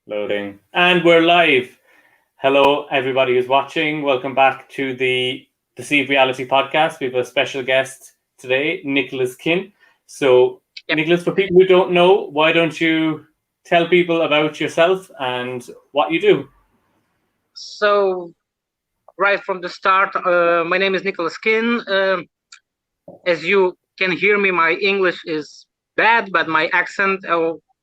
Loading. And we're live. Hello, everybody who's watching. Welcome back to the Deceive reality podcast. We have a special guest today, Nicholas Kin. So, Yep. Nicholas, for people who don't know, why don't you tell people about yourself and what you do? So, right from the start, my name is Nicholas Kin. As you can hear me, my English is bad, but my accent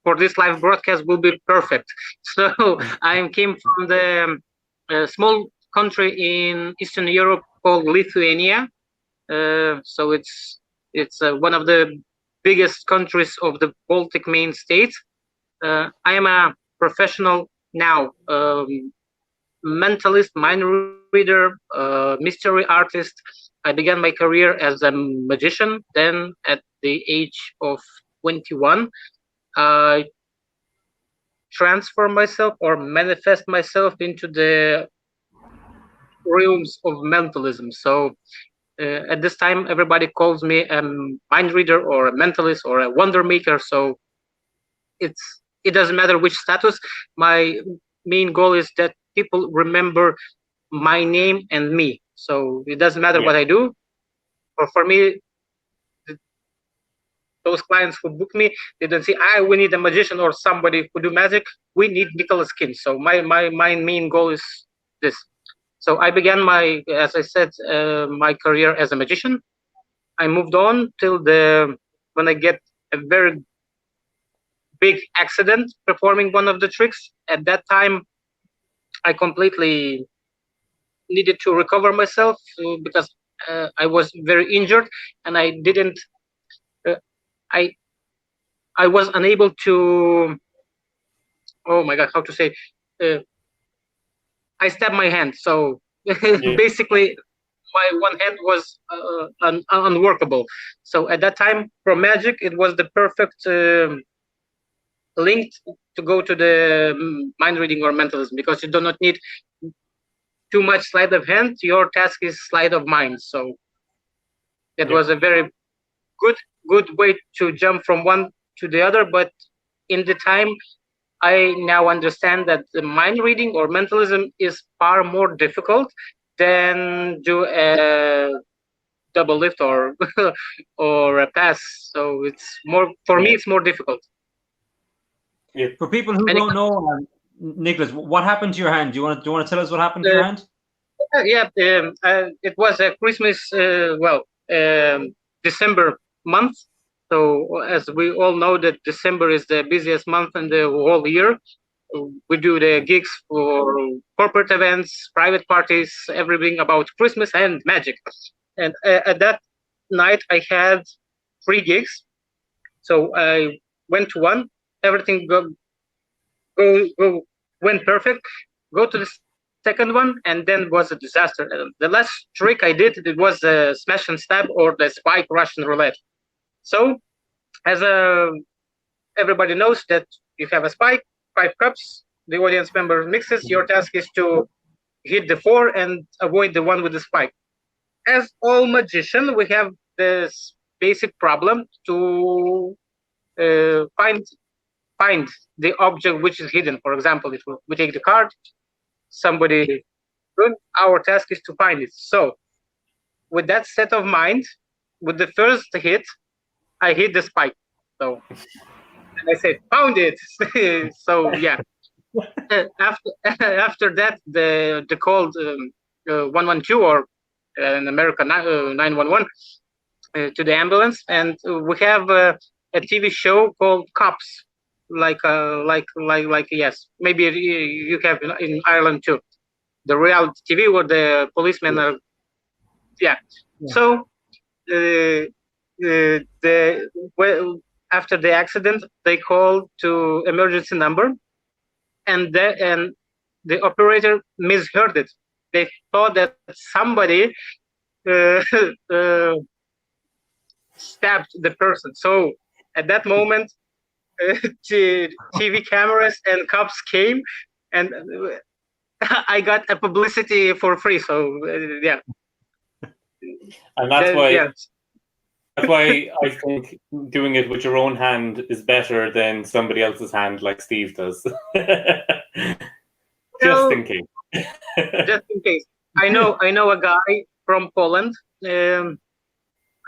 for this live broadcast will be perfect. So, I came from the small country in Eastern Europe called Lithuania. So it's one of the biggest countries of the Baltic main states. I am a professional now. Mentalist, mind reader, mystery artist. I began my career as a magician. Then, at the age of 21, I transform myself or manifest myself into the realms of mentalism. So, at this time, everybody calls me a mind reader or a mentalist or a wonder maker. So, it doesn't matter which status. My main goal is that people remember my name and me. So it doesn't matter what I do. Or for me, those clients who book me, they don't say, we need a magician or somebody who do magic. We need Nicholas Kin. So my main goal is this. So I began as I said, my career as a magician. I moved on till when I get a very big accident performing one of the tricks. At that time, I completely needed to recover myself because I was very injured and I didn't. I was unable to. Oh my God! How to say? I stabbed my hand, so basically, my one hand was unworkable. So at that time, for magic, it was the perfect link to go to the mind reading or mentalism because you do not need too much sleight of hand. Your task is sleight of mind. So it was a very good way to jump from one to the other. But in the time, I now understand that the mind reading or mentalism is far more difficult than do a double lift or or a pass. So it's more for me. It's more difficult. For people who don't know, Nicholas, what happened to your hand? Do you want to tell us what happened to your hand? It was a Christmas, December month. So as we all know that December is the busiest month in the whole year. We do the gigs for corporate events, private parties, everything about Christmas and magic. And at that night, I had 3 gigs. So I went to one, everything went perfect. Go to the second one, and then was a disaster. The last trick I did, it was the smash and stab or the spike Russian roulette. So, as everybody knows that you have a spike, 5 cups, the audience member mixes, your task is to hit the 4 and avoid the one with the spike. As all magicians, we have this basic problem to find the object which is hidden. For example, if we take the card, somebody good, our task is to find it. So with that set of mind, with the first hit, I hit the spike. So and I said, found it. So yeah. After that, the called 112 or in America 911 to the ambulance, and we have a TV show called Cops, like yes, maybe you have in Ireland too, the reality TV where the policemen are, So after the accident, they called to emergency number, and the operator misheard it. They thought that somebody stabbed the person. So at that moment, TV cameras and cops came, and I got a publicity for free. So And that's why That's why I think doing it with your own hand is better than somebody else's hand, like Steve does. Just in case. Just in case. I know a guy from Poland.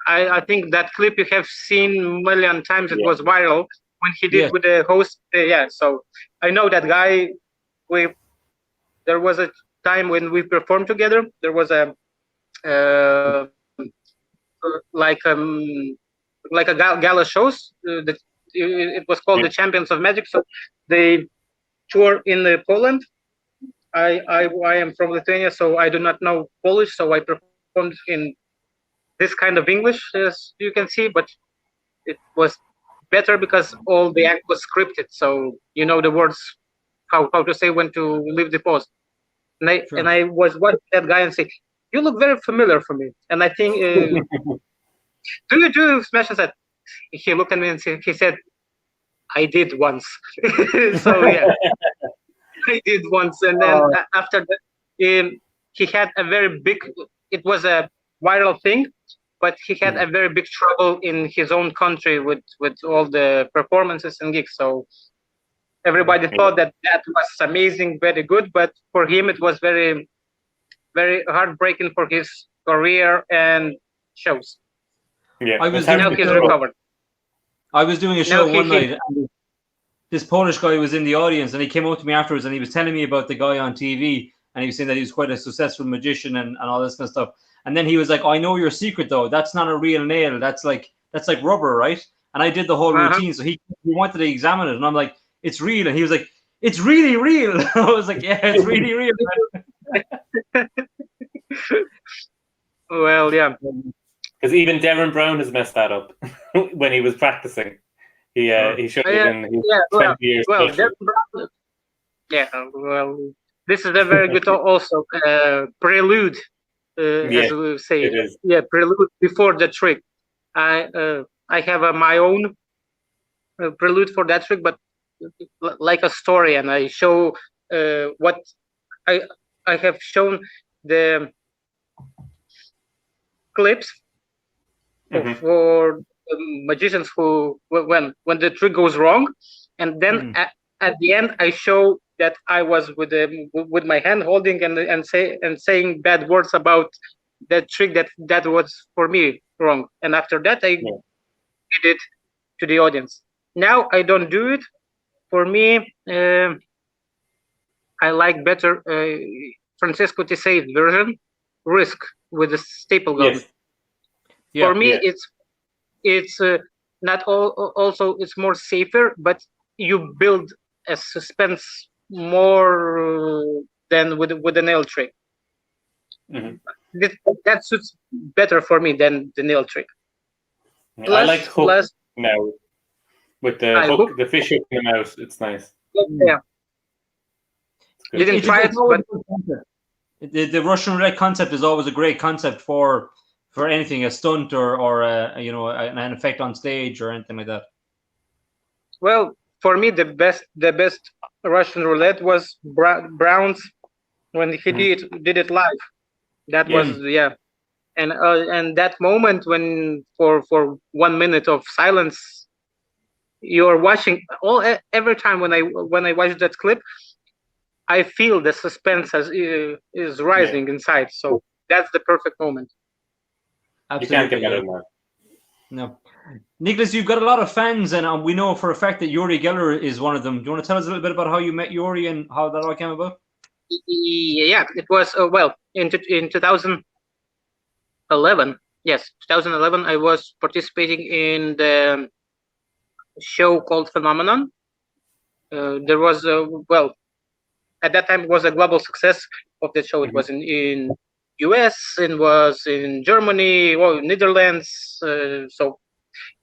I think that clip you have seen a million times. It was viral when he did with the host. So I know that guy. There was a time when we performed together. There was a like a gala shows. It was called the Champions of Magic. So they tour in Poland. I am from Lithuania, so I do not know Polish. So I performed in this kind of English, as you can see, but it was better because all the act was scripted. So you know the words, how to say when to leave the pause. And I was watching that guy and say, "You look very familiar for me." And I think, do you do Smash and Set? He looked at me and he said, "I did once." So yeah, I did once. And then after that, he had a very big. It was a viral thing, but he had a very big trouble in his own country with all the performances and gigs. So everybody thought that was amazing, very good, but for him it was very, very heartbreaking for his career and shows. Yeah, now he's recovered. I was doing a show one night, and this Polish guy was in the audience, and he came up to me afterwards, and he was telling me about the guy on TV, and he was saying that he was quite a successful magician and all this kind of stuff. And then he was like, "I know your secret, though. That's not a real nail. That's like rubber, right?" And I did the whole routine, so he wanted to examine it, and I'm like, "It's real," and he was like, "It's really real." I was like, "Yeah, it's really real." Well, yeah. Because even Darren Brown has messed that up when he was practicing. He should have been 20 years. Well, Darren Brown, well, this is a very good also prelude, as we say. It is. Yeah, prelude before the trick. I have my own prelude for that trick, but like a story, and I show what I have shown the clips for magicians who when the trick goes wrong, and then at the end I show that I was with my hand holding and saying bad words about that trick that was for me wrong, and after that I did it to the audience. Now I don't do it. For me, I like better Francesco Deceive version, Risk with the staple gun. Yes. For me, it's not all. Also, it's more safer, but you build a suspense more than with the nail trick. That suits better for me than the nail trick. Plus, I like hook now with the hook, the fish hook in the mouth. It's nice. Yeah. You didn't try it, but the Russian roulette concept is always a great concept for anything, a stunt or an effect on stage or anything like that. Well, for me, the best Russian roulette was Brown's when he did it live. That was and that moment when for 1 minute of silence, you're watching every time when I watch that clip, I feel the suspense is rising inside. So that's the perfect moment. Absolutely. You can't get better than that. No. Nicholas, you've got a lot of fans, and we know for a fact that Yuri Gellar is one of them. Do you want to tell us a little bit about how you met Yuri and how that all came about? Yeah, it was in 2011. Yes, 2011. I was participating in the show called Phenomenon. There was at that time it was a global success of the show. It was in US, it was in Germany, Netherlands.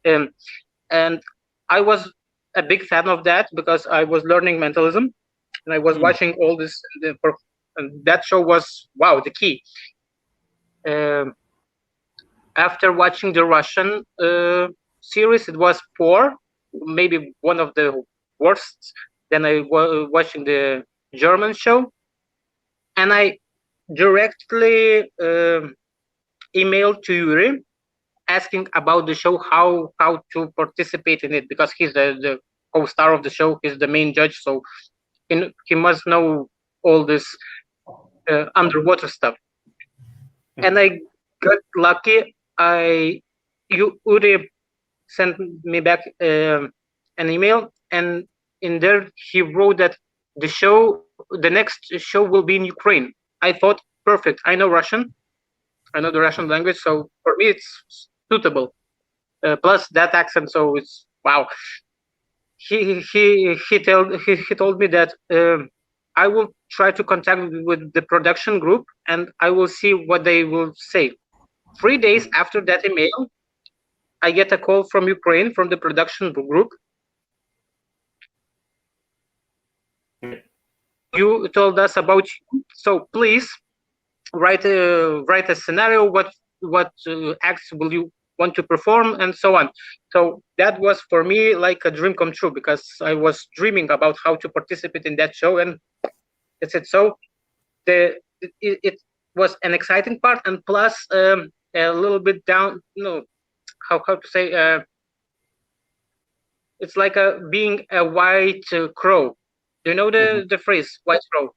And I was a big fan of that because I was learning mentalism, and I was watching all this. And that show was the key. After watching the Russian series, it was poor, maybe one of the worst. Then I was watching the German show, and I directly emailed to Yuri asking about the show, how to participate in it, because he's the co-star of the show, he's the main judge, so he must know all this underwater stuff. And I got lucky. Yuri sent me back an email, and in there he wrote that the next show will be in Ukraine. I thought, perfect. I know Russian. I know the Russian language, so for me it's suitable. Plus that accent, so it's wow. He told me that I will try to contact with the production group, and I will see what they will say. 3 days after that email, I get a call from Ukraine, from the production group. You told us about you, so please write a scenario. What acts will you want to perform, and so on. So that was for me like a dream come true, because I was dreaming about how to participate in that show, and that's it. So it was an exciting part, and plus a little bit down. How to say? It's like being a white crow. Do you know the phrase white crow?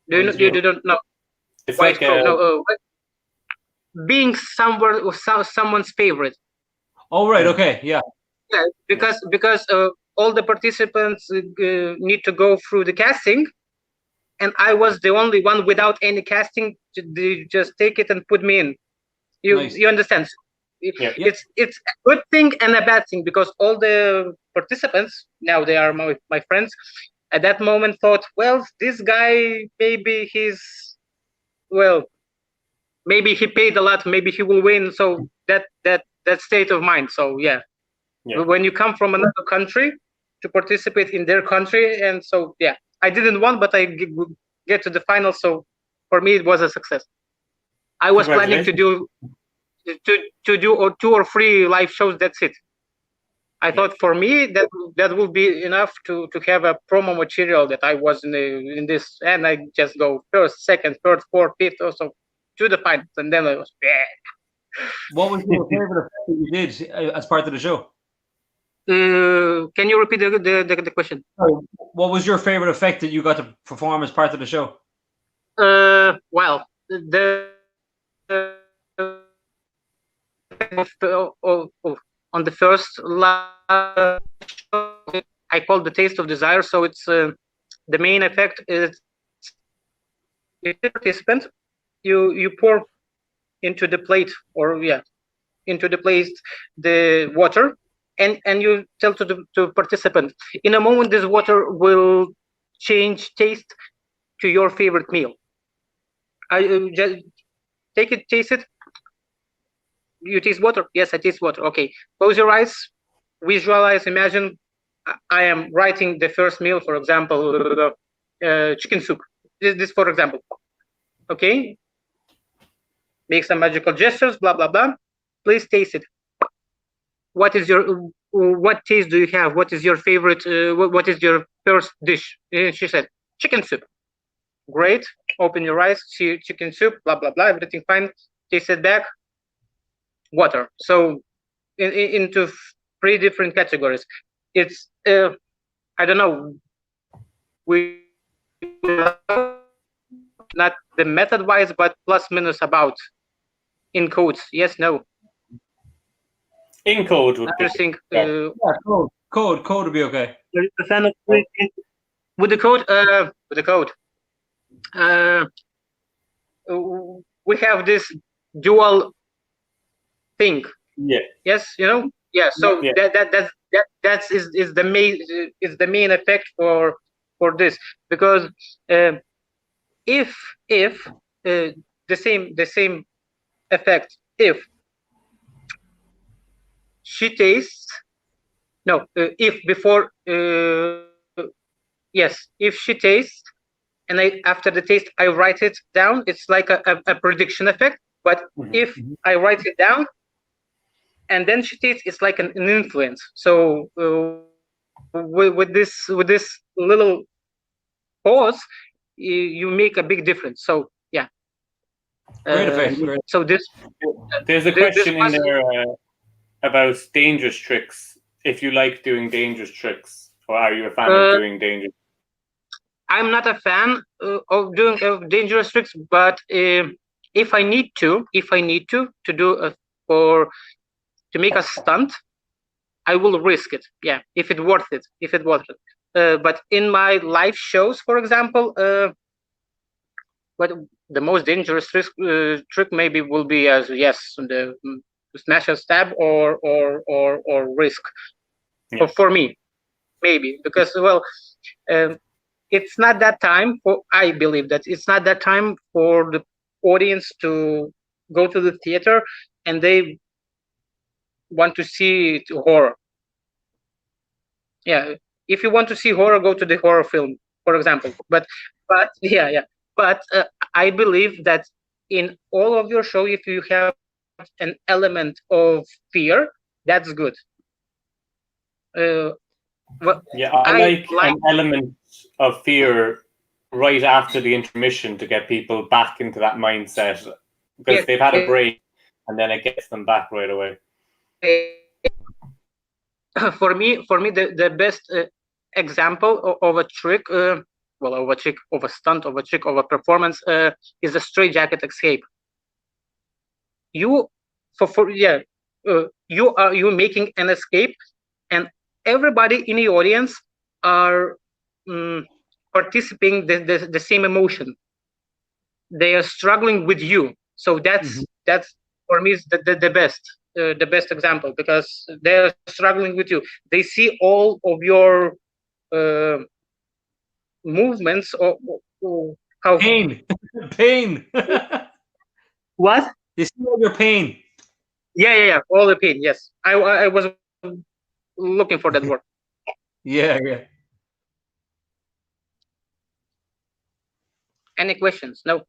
Do you don't know? It's white like crow. Being somewhere or someone's favorite. Oh right, okay, yeah. Yeah, because all the participants need to go through the casting, and I was the only one without any casting. They just take it and put me in. You understand? It's a good thing and a bad thing, because all the participants, now they are my friends, at that moment thought, well, this guy, maybe maybe he paid a lot, maybe he will win. So that state of mind. So yeah. When you come from another country to participate in their country, and so yeah, I didn't win, but I get to the final. So for me, it was a success. I was planning to do 2 or 3 live shows. That's it. I thought for me that will be enough to have a promo material that I was in this, and I just go first, second, third, fourth, fifth, also to the finals, and then I was. What was your favorite effect that you did as part of the show? Can you repeat the question? What was your favorite effect that you got to perform as part of the show? Well, on the first live show, I called the Taste of Desire. So it's the main effect is the participant. You pour into the plate, into the plate the water, and you tell to the participant, in a moment this water will change taste to your favorite meal. I just take it, taste it. You taste water? Yes, I taste water. Okay, close your eyes, visualize, imagine I am writing the first meal, for example, chicken soup. This for example. Okay, make some magical gestures, blah blah blah. Please taste it. What taste do you have? What is your favorite? What is your first dish? She said chicken soup. Great. Open your eyes. See chicken soup. Blah blah blah. Everything fine. Taste it back. Water. So into 3 different categories. It's I don't know. We not the method wise, but plus minus about in codes. Yes, no. In code would be. Think, code would be okay. With the code. We have this dual thing. Yeah. Yes, you know. Yeah. So that is the main effect for this, because if the same effect if she tastes if before if she tastes and after the taste I write it down, it's like a prediction effect. But if I write it down and then she tastes, it's like an influence. So with this little pause, you make a big difference. So yeah. Great effect. So there's a question in there about dangerous tricks. If you like doing dangerous tricks, or are you a fan of doing dangerous? I'm not a fan of doing dangerous tricks, but if I need to do or to make a stunt, I will risk it. Yeah, if it's worth it. But in my live shows, for example, what the most dangerous trick maybe will be the smash and stab or risk. Yeah. For me, maybe because it's not that time for. I believe that it's not that time for the audience to go to the theater and they want to see horror. Yeah, if you want to see horror, go to the horror film, for example. But I believe that in all of your show, if you have an element of fear, that's good. I like an element of fear right after the intermission to get people back into that mindset, because they've had a break and then it gets them back right away. For me, the best example of a trick, of a stunt, of a performance, is a straitjacket escape. You making an escape, and everybody in the audience are participating the same emotion. They are struggling with you, so that's for me is the best. The best example, because they're struggling with you. They see all of your movements or how pain. What? They see all your pain. Yeah, all the pain. Yes, I was looking for that word. Yeah. Any questions? No.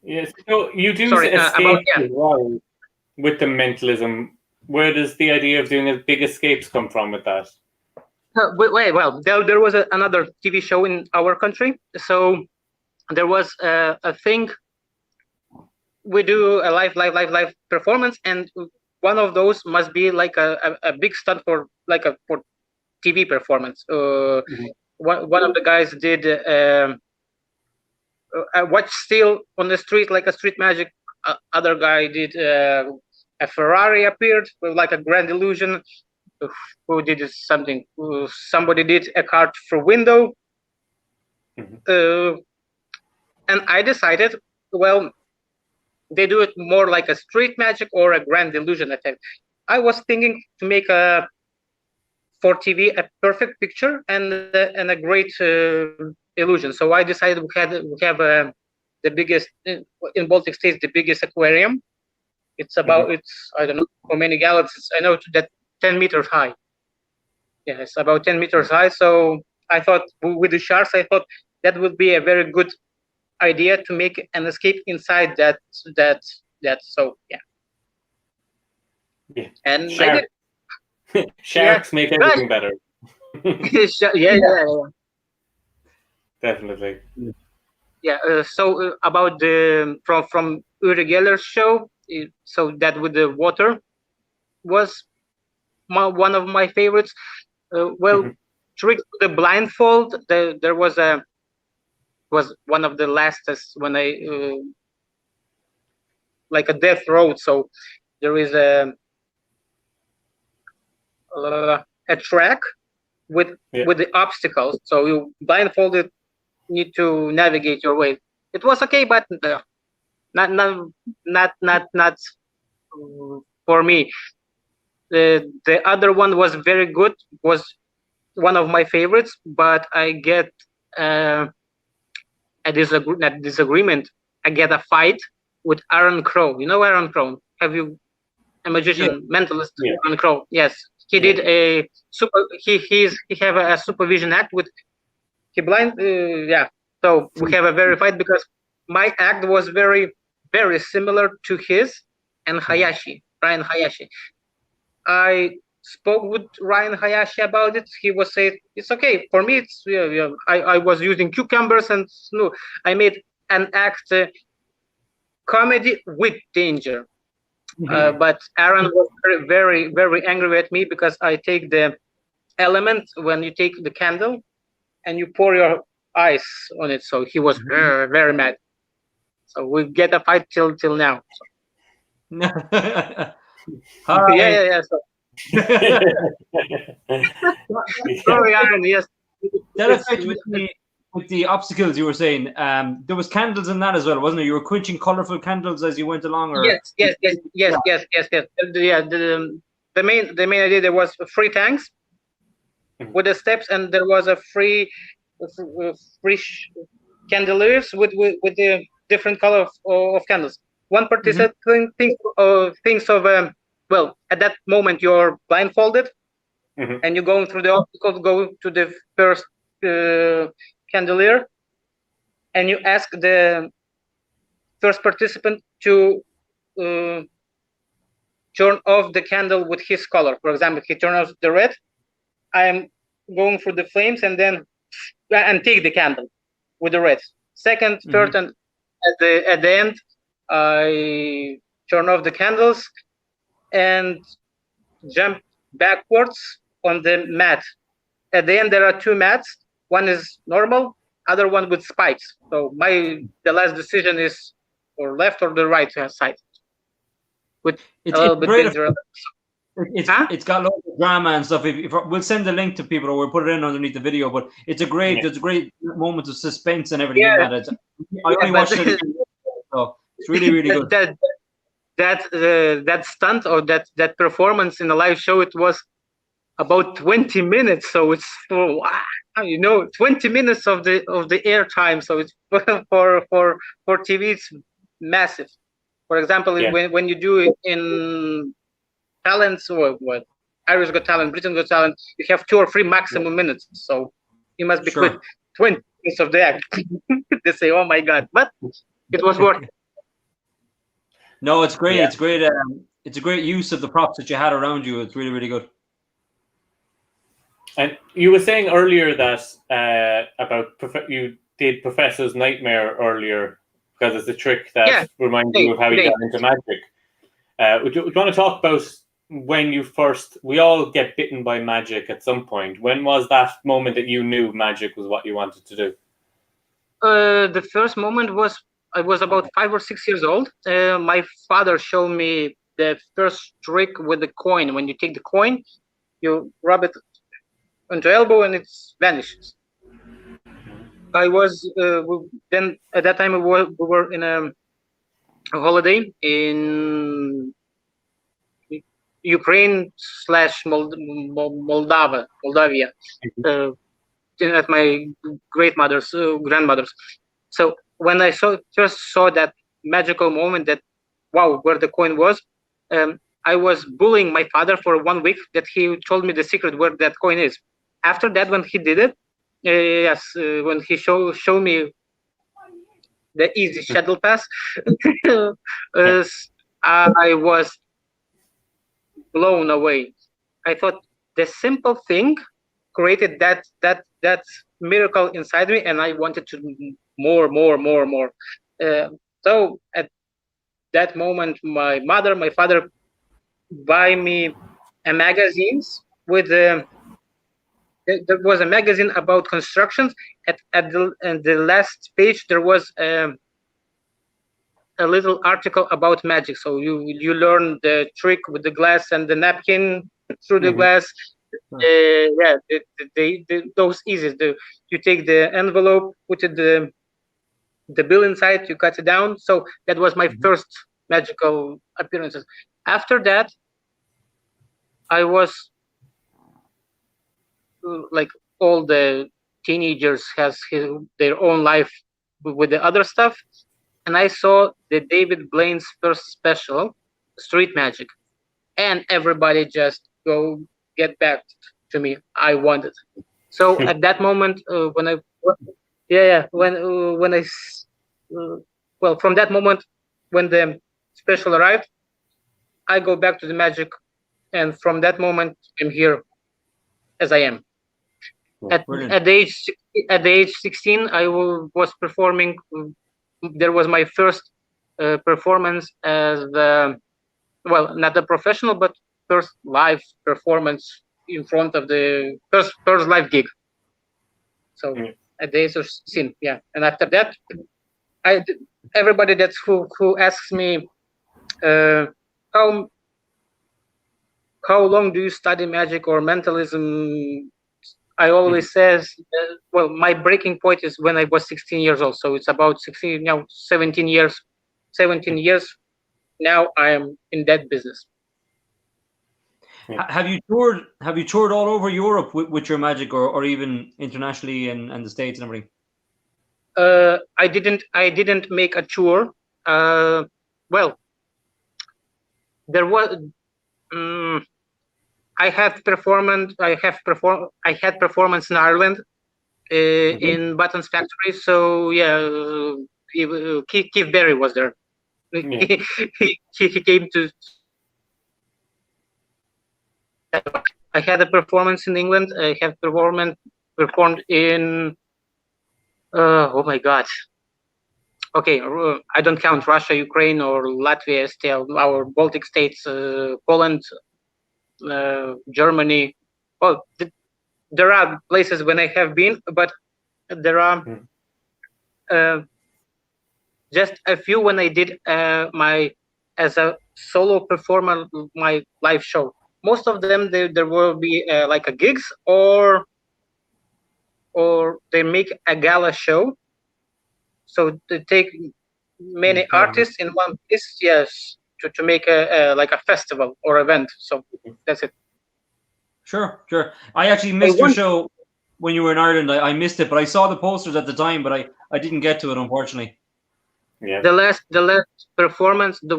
Yes. So you do escape as well with the mentalism. Where does the idea of doing big escapes come from with that? Well, there was another TV show in our country. So there was a thing. We do a live performance, and one of those must be like a big stunt for TV performance. One of the guys did watch steel on the street like a street magic. Other guy did a Ferrari appeared like a grand illusion. Who did something? Somebody did a card through window. And I decided, well, they do it more like a street magic or a grand illusion effect. I was thinking to make for TV a perfect picture and a great illusion. So I decided we have the biggest in Baltic states, the biggest aquarium. It's about I don't know how many galaxies. I know that 10 meters high. Yeah, it's about 10 meters high. So I thought with the sharks, I thought that would be a very good idea to make an escape inside that. So yeah. And sharks make everything better. Yeah. Definitely. Yeah. So about the from Yuri Gellar's show, so that with the water was one of my favorites. Trick with the blindfold. There was one of the last when I like a death road. So there is a track with the obstacles. So you blindfolded need to navigate your way. It was okay, but not for me. The other one was very good. Was one of my favorites, but I get a disagreement. I get a fight with Aaron Crow. You know Aaron Crow? Have you a magician, mentalist? Aaron Crow. Yes, he did a he have a supervision act with he blind. So we have a very fight because my act was very similar to his and Ryan Hayashi. I spoke with Ryan Hayashi about it. He was saying it's okay for me. It's I was using cucumbers and I made an act comedy with danger. But Aaron was very, very angry at me because I take the element when you take the candle and you pour your ice on it. So he was very, very mad. So we get a fight till now. Hi. Yeah. So. Sorry, Aaron. Yes. That effect with the obstacles you were saying, there was candles in that as well, wasn't it? You were quenching colorful candles as you went along, or yes. Yeah, the main idea, there was 3 tanks with the steps, and there was a free candeliers with the different color of candles. One participant thinks of well, at that moment you're blindfolded, and you're going through the obstacles, go to the first candelier, and you ask the first participant to turn off the candle with his color. For example, he turns off the red, I am going through the flames and take the candle with the red. Second, third, and at the end, I turn off the candles and jump backwards on the mat. At the end, there are 2 mats. One is normal, other one with spikes. So the last decision is or left or the right side. With a little bit dangerous. It's got lots of drama and stuff. If we'll send the link to people, or we'll put it in underneath the video. But it's a great moment of suspense and everything. I only watched it, so it's really, really good. That stunt or that performance in the live show, it was about 20 minutes. So it's 20 minutes of the air time. So it's for TV, it's massive. For example, when you do it in talents or what, Irish Got Talent, Britain Got Talent, you have 2 or 3 maximum minutes. So you must be quick. 20 minutes of the act. They say, "Oh my God!" But it was worth it. No, it's great. It's great. It's a great use of the props that you had around you. It's really, really good. And you were saying earlier that about you did Professor's Nightmare earlier because it's a trick that reminds you of how you got into magic. Would you want to talk about when you first? We all get bitten by magic at some point. When was that moment that you knew magic was what you wanted to do? The first moment was I was about 5 or 6 years old. My father showed me the first trick with the coin. When you take the coin, you rub it onto elbow and it vanishes. I was then at that time we were in a holiday in Ukraine / Moldavia, at my grandmother's. So when I first saw that magical moment, that where the coin was, I was bullying my father for 1 week that he told me the secret where that coin is. After that, when he did it, when he showed me the easy shuttle pass, I was blown away. I thought the simple thing created that miracle inside me, and I wanted to more. So at that moment, my father buy me a magazines with there was a magazine about constructions. At the last page there was a little article about magic. So you learn the trick with the glass and the napkin through the glass. Those easy. You take the envelope, put the bill inside, you cut it down. So that was my first magical appearances. After that, I was like all the teenagers has their own life with the other stuff, and I saw the David Blaine's first special, Street Magic, and everybody just get back to me. I wanted. So at that moment, from that moment when the special arrived, I go back to the magic, and from that moment I'm here as I am. At the age 16, I was performing. There was my first performance as the, well, not the professional, but first live performance in front of the first live gig. So at the Acer scene, yeah. And after that, everybody that's who asks me how long do you study magic or mentalism, I always says, well, my breaking point is when I was 16 years old. So it's about 16, now 17 years. 17 years now I am in that business. Have you toured all over Europe with your magic, or even internationally and the States and everything? I didn't make a tour. Well, there was I had performance in Ireland, in Button's factory. So yeah, Keith Berry was there. Yeah. he came to. I had a performance in England. I have performed in. Oh my God. Okay, I don't count Russia, Ukraine, or Latvia, still our Baltic states, Poland, Germany. Well, there are places when I have been, but there are just a few when I did as a solo performer, my live show. Most of them there will be like a gigs, or they make a gala show. So they take many artists in one piece, yes, to make a like a festival or event. So that's it. Sure. I actually missed your show when you were in Ireland. I missed it, but I saw the posters at the time, but I didn't get to it, unfortunately. Yeah. The last performance, the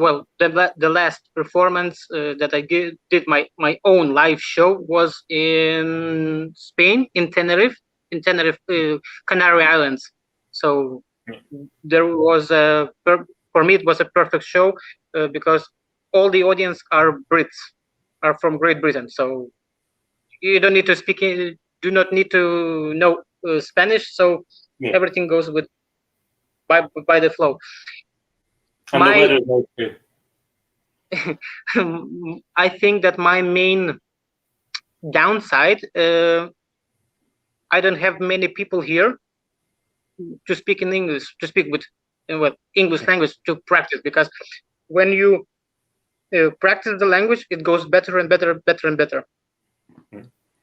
last performance that I did my own live show was in Spain, in Tenerife, Canary Islands. So there was for me it was a perfect show because all the audience are Brits, are from Great Britain. So you don't need to speak, do not need to know Spanish. So everything goes with by the flow. And the weather is good. I think that my main downside, I don't have many people here to speak in English, to speak with English language, to practice, because when you practice the language, it goes better and better.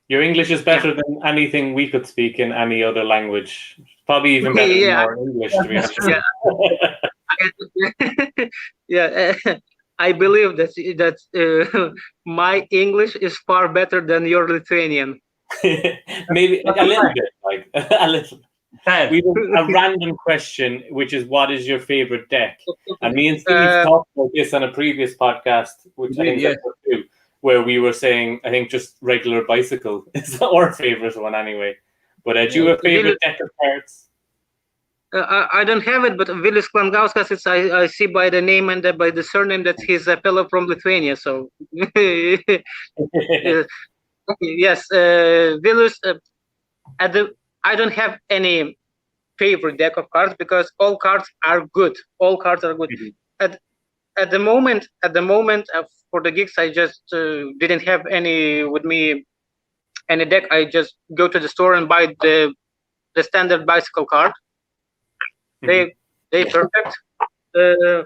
Your English is better than anything we could speak in any other language. Probably even better than our English, to be honest. Yeah, I believe that my English is far better than your Lithuanian. Maybe a little bit, like a little. We have a random question, which is, what is your favorite deck? And me and Steve talked about this on a previous podcast, which I think is too, where we were saying, I think just regular bicycle is our favorite one anyway. But do you have a favorite deck of cards? I don't have it, but Vilis Klangauskas, I see by the name and by the surname that he's a fellow from Lithuania. So yes, Vilis. I don't have any favorite deck of cards because all cards are good. All cards are good. At the moment, for the gigs, I just didn't have any with me, any deck. I just go to the store and buy the standard bicycle card. They perfect.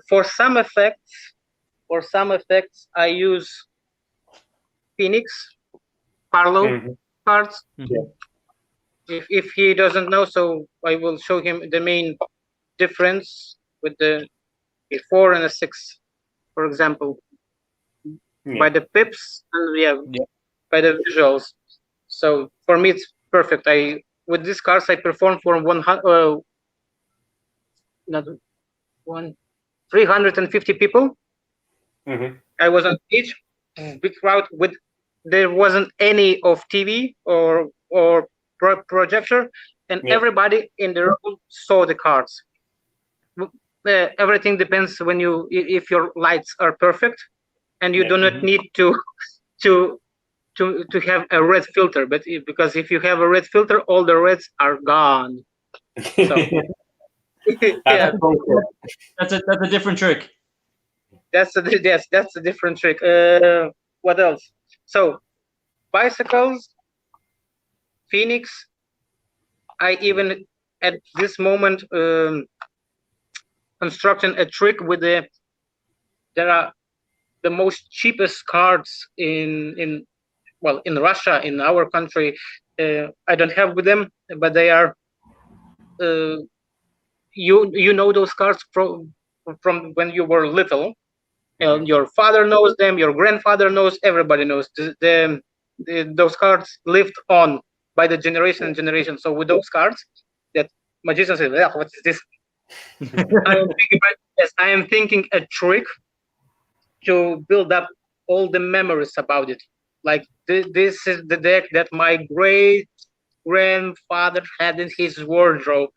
For some effects, I use Phoenix, Parlow cards. If he doesn't know, so I will show him the main difference with the 4 and a 6, for example, by the pips and by the visuals. So for me, it's perfect. With these cards, I perform for 350 people. I was on stage, big crowd. There wasn't any of TV or projector, and everybody in the room saw the cards. Everything depends if your lights are perfect, and you do not need to have a red filter. But because if you have a red filter, all the reds are gone. So Yeah. That's a different trick. That's a different trick. What else? So bicycles, Phoenix. I even at this moment constructing a trick with there are the most cheapest cards in Russia, in our country. I don't have with them, but they are you know those cards from when you were little. And your father knows them, your grandfather knows, everybody knows. Those cards lived on by the generation and generation. So with those cards, that magician says, "Yeah, what is this?" I am thinking a trick to build up all the memories about it. Like this is the deck that my great grandfather had in his wardrobe.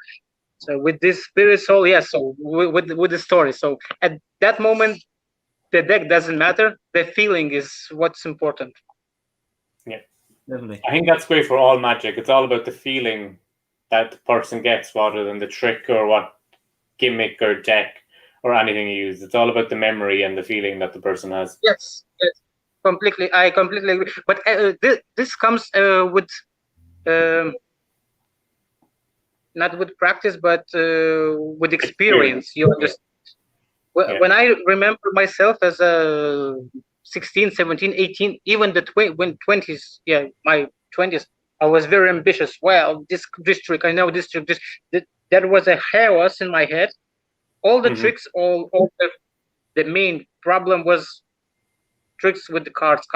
So with this spirit soul, yes. So with the story. So at that moment, the deck doesn't matter. The feeling is what's important. Yeah, definitely. I think that's great for all magic. It's all about the feeling that the person gets rather than the trick or what gimmick or deck or anything you use. It's all about the memory and the feeling that the person has. Yes, completely. I completely agree. But this comes with not with practice, but with experience. You understand? When I remember myself as a 16, 17, 18, even the when 20s, my 20s, I was very ambitious. Well, this trick, I know this trick. There was a chaos in my head. All the tricks, all the main problem was tricks with the cards.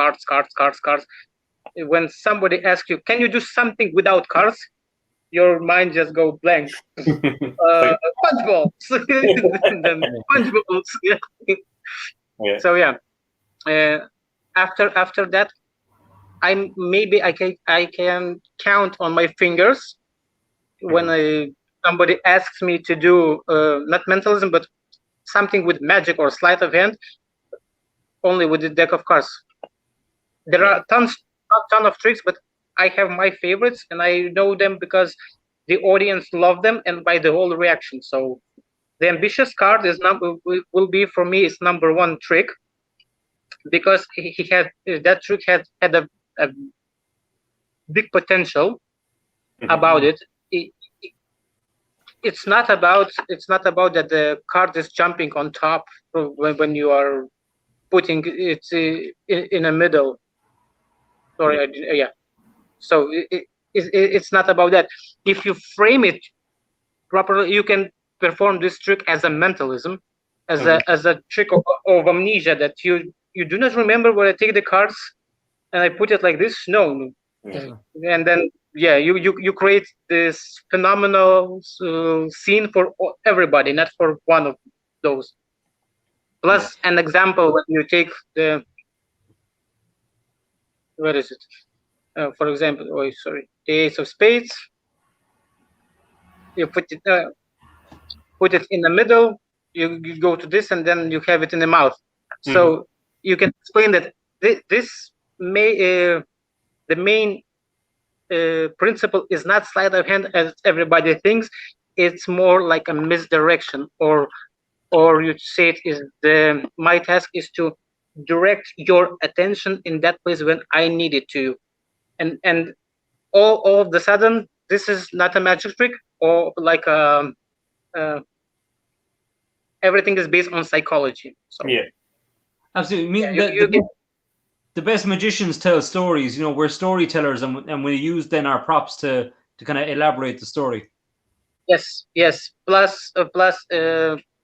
When somebody asks you, can you do something without cards? Your mind just go blank. Punch balls. Then punch balls. Yeah. So after that, I can count on my fingers when somebody asks me to do not mentalism, but something with magic or sleight of hand, only with the deck of cards. There are a ton of tricks, but I have my favorites, and I know them because the audience love them and by the whole reaction. So the ambitious card will be for me is number one trick, because he had that trick had a big potential about it. It's not about that the card is jumping on top when you are putting it in the middle. Sorry, So it's not about that. If you frame it properly, you can perform this trick as a mentalism, as a trick of amnesia, that you do not remember when I take the cards and I put it like this. No. And then you create this phenomenal scene for everybody, not for one of those. Plus an example, when you take the where is it? For example, the ace of spades. You put it in the middle. You go to this, and then you have it in the mouth. So you can explain that this the main principle is not sleight of hand as everybody thinks. It's more like a misdirection, or you say it is my task is to direct your attention in that place when I need it to, and all of the sudden this is not a magic trick, or like everything is based on psychology. So absolutely. The best magicians tell stories. We're storytellers, and we use then our props to kind of elaborate the story. Yes. Plus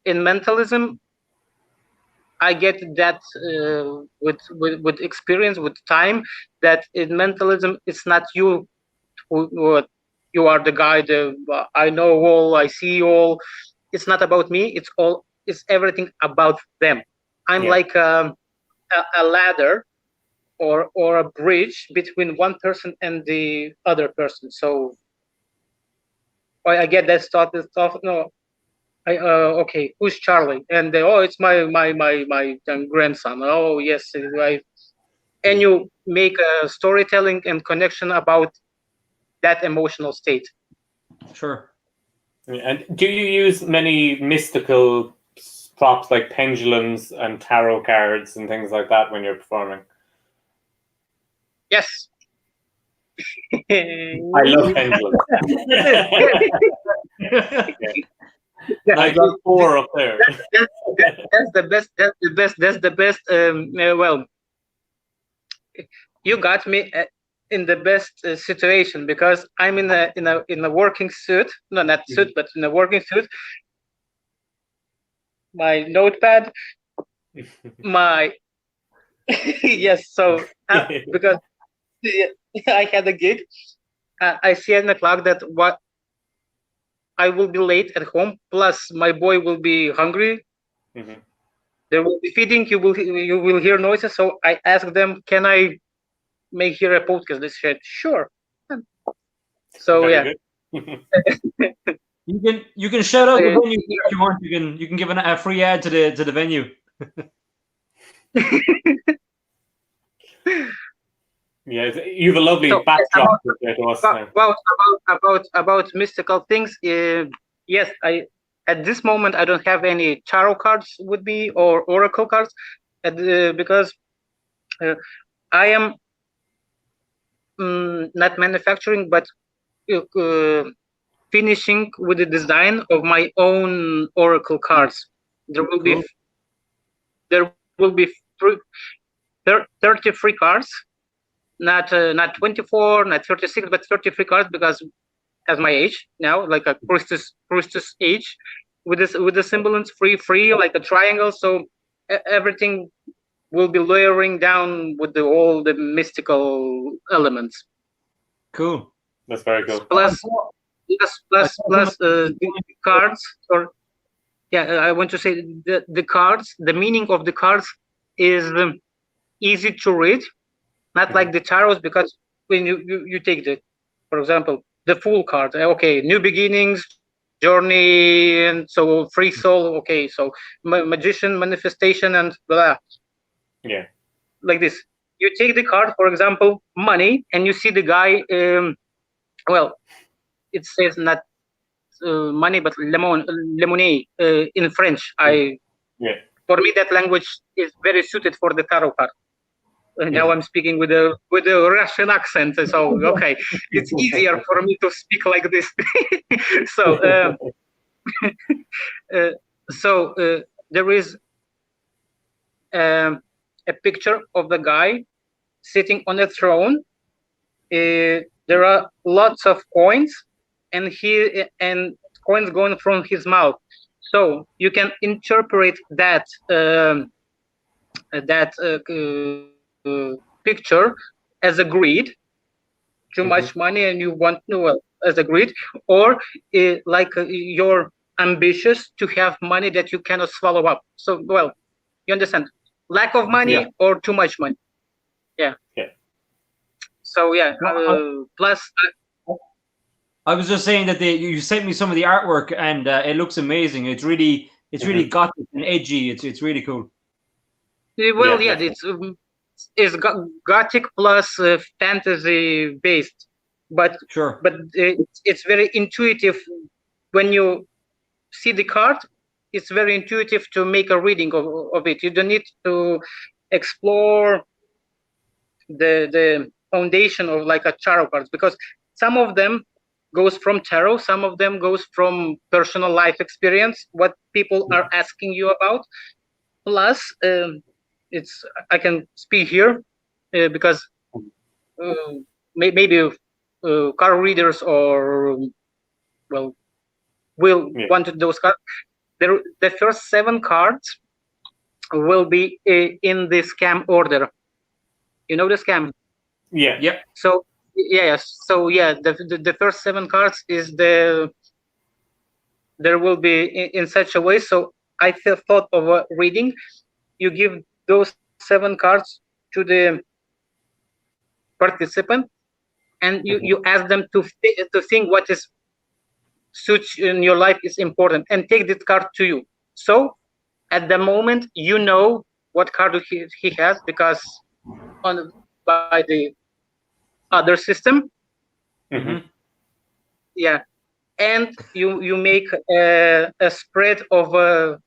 in mentalism, I get that with experience, with time, that in mentalism it's not you who you are the guy. I know all, I see all. It's not about me. It's everything about them. I'm like a ladder or a bridge between one person and the other person. So I get that stuff. No, okay, who's Charlie? And it's my grandson. Oh yes, and you make a storytelling and connection about that emotional state. Sure. And do you use many mystical props like pendulums and tarot cards and things like that when you're performing? Yes. I love pendulums. I got 4 up there. That's the best. That's the best. That's the best. Well, you got me in the best situation, because I'm in a working suit. No, not suit, but in a working suit. My notepad, my yes. So because I had a gig, I see at the clock that what I will be late at home. Plus, my boy will be hungry. Mm-hmm. There will be feeding. You will hear noises. So I asked them, "Can I make here a podcast?" They said, "Sure." So very You can shout out the venue if you want. You can give a free ad to the venue. Yeah, you have a lovely backdrop to us now. About mystical things. Yes, at this moment I don't have any tarot cards with me or oracle cards, because I am not manufacturing, but finishing with the design of my own oracle cards. There will be 33 cards, not 24, not 36, but 33 cards, because as my age now, like a priestess age, with the semblance free like a triangle. So everything will be layering down with all the mystical elements. Cool. That's very cool. Plus the cards, or I want to say the cards. The meaning of the cards is easy to read, not like the tarots, because when you take for example, the Fool card. Okay, new beginnings, journey, and so free soul. Okay, so magician, manifestation, and blah. Yeah. Like this. You take the card, for example, money, and you see the guy. Well, it says not money, but lemonade in French. For me, that language is very suited for the tarot card. Now I'm speaking with a Russian accent, so okay, it's easier for me to speak like this. So, there is a picture of the guy sitting on a throne. There are lots of coins, and coins going from his mouth. So you can interpret that picture as a greed, too much money, and you want as a greed, or you're ambitious to have money that you cannot swallow up. So you understand, lack of money or too much money. Yeah. So plus I was just saying that you sent me some of the artwork, and it looks amazing. It's really gothic and edgy. It's really cool. Well, it's gothic plus fantasy based, but sure. But it's very intuitive when you see the card. It's very intuitive to make a reading of it. You don't need to explore the foundation of like a tarot cards, because some of them goes from tarot, some of them goes from personal life experience, what people are asking you about. Plus, I can speak here because maybe card readers or will want those cards. The first 7 cards will be in the scam order. You know the scam? Yeah. Yep. So the first 7 cards is there will be in such a way. So I thought of a reading. You give those 7 cards to the participant, and you ask them to think what is suits in your life is important, and take this card to you. So at the moment, you know what card he has, because by the other system. Mm-hmm. Yeah. and you make a spread of a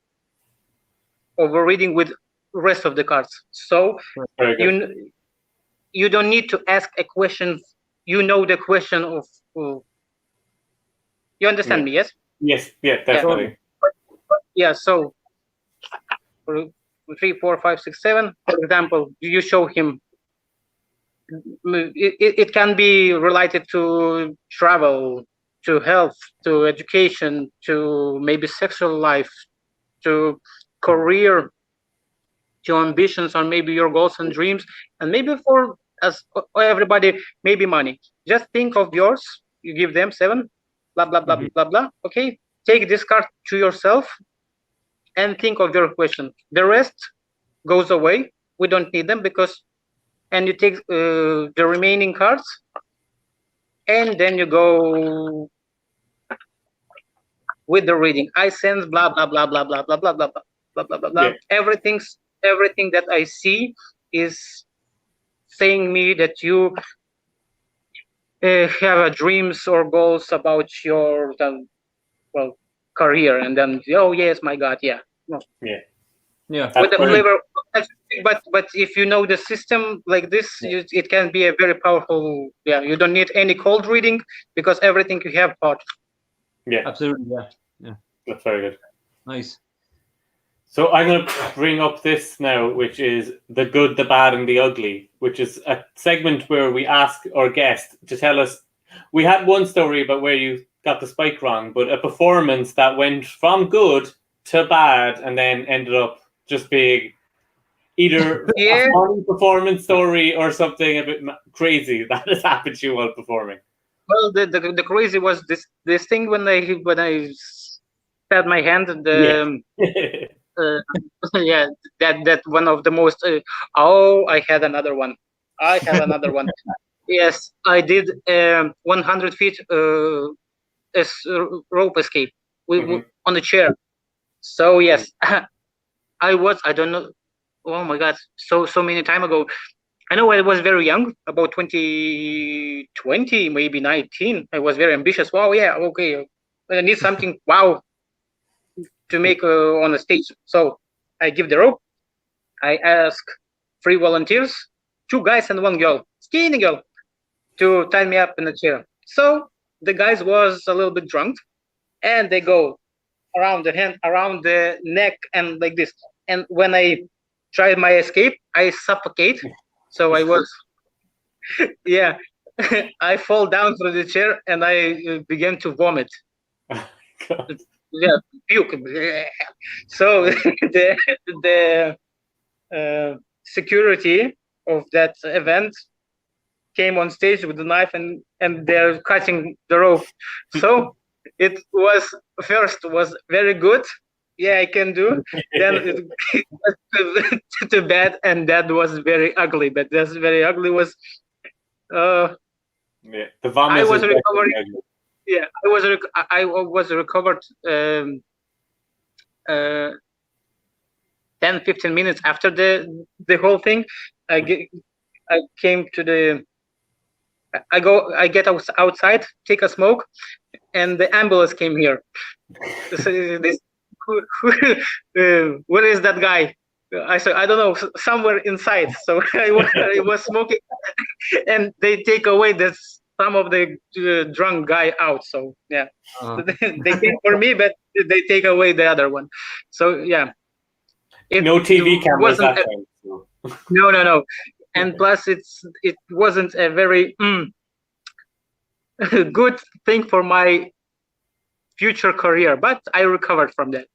reading with rest of the cards. So you don't need to ask a question. You know the question of. You understand me? Yes. Yes. Yeah. Definitely. Yeah. So 3, 4, 5, 6, 7. For example, you show him. It can be related to travel, to health, to education, to maybe sexual life, to career, to ambitions, or maybe your goals and dreams, and maybe for as everybody, maybe money. Just think of yours. You give them 7, blah blah blah blah blah. Okay, take this card to yourself and think of your question. The rest goes away. We don't need them because. And you take the remaining cards, and then you go with the reading. I sense blah blah blah blah blah blah blah blah blah blah blah blah. Everything that I see is saying me that you have dreams or goals about your career, and then yes, my God, yeah. With the flavor. But if you know the system like this, it can be a very powerful. Yeah, you don't need any cold reading because everything you have hot. Yeah, absolutely. Yeah. That's very good. Nice. So I'm going to bring up this now, which is the good, the bad, and the ugly, which is a segment where we ask our guest to tell us. We had one story about where you got the spike wrong, but a performance that went from good to bad and then ended up just being either a funny performance story or something a bit crazy that has happened to you while performing. Well, the crazy was this thing when I had my hand that one of the most. I had another one. Yes, I did 100 feet rope escape on the chair. So yes, I don't know. Oh my God, so many time ago. I know I was very young, about 20, maybe 19. I was very ambitious. Wow, yeah, okay. I need something, wow, to make on a stage. So I give the rope. I ask 3 volunteers, 2 guys and 1 girl, skinny girl, to tie me up in a chair. So the guys was a little bit drunk, and they go around the hand, around the neck, and like this. And when I tried my escape, I suffocate. So I was, I fall down through the chair and I began to vomit. Puke. So the security of that event came on stage with the knife and they're cutting the rope. So it was very good. Yeah, I can do. Then it was too bad, and that was very ugly. But that's very ugly was. The vomit. I was recovering. Yeah, I was recovered 10-15 minutes after the whole thing. I came to the. I get outside, take a smoke, and the ambulance came here. Where is that guy? I said, I don't know, somewhere inside. So I was smoking, and they take away some of the drunk guy out. So yeah, they came for me, but they take away the other one. So yeah, no TV cameras that time. No, and plus it wasn't a very good thing for my future career, but I recovered from that.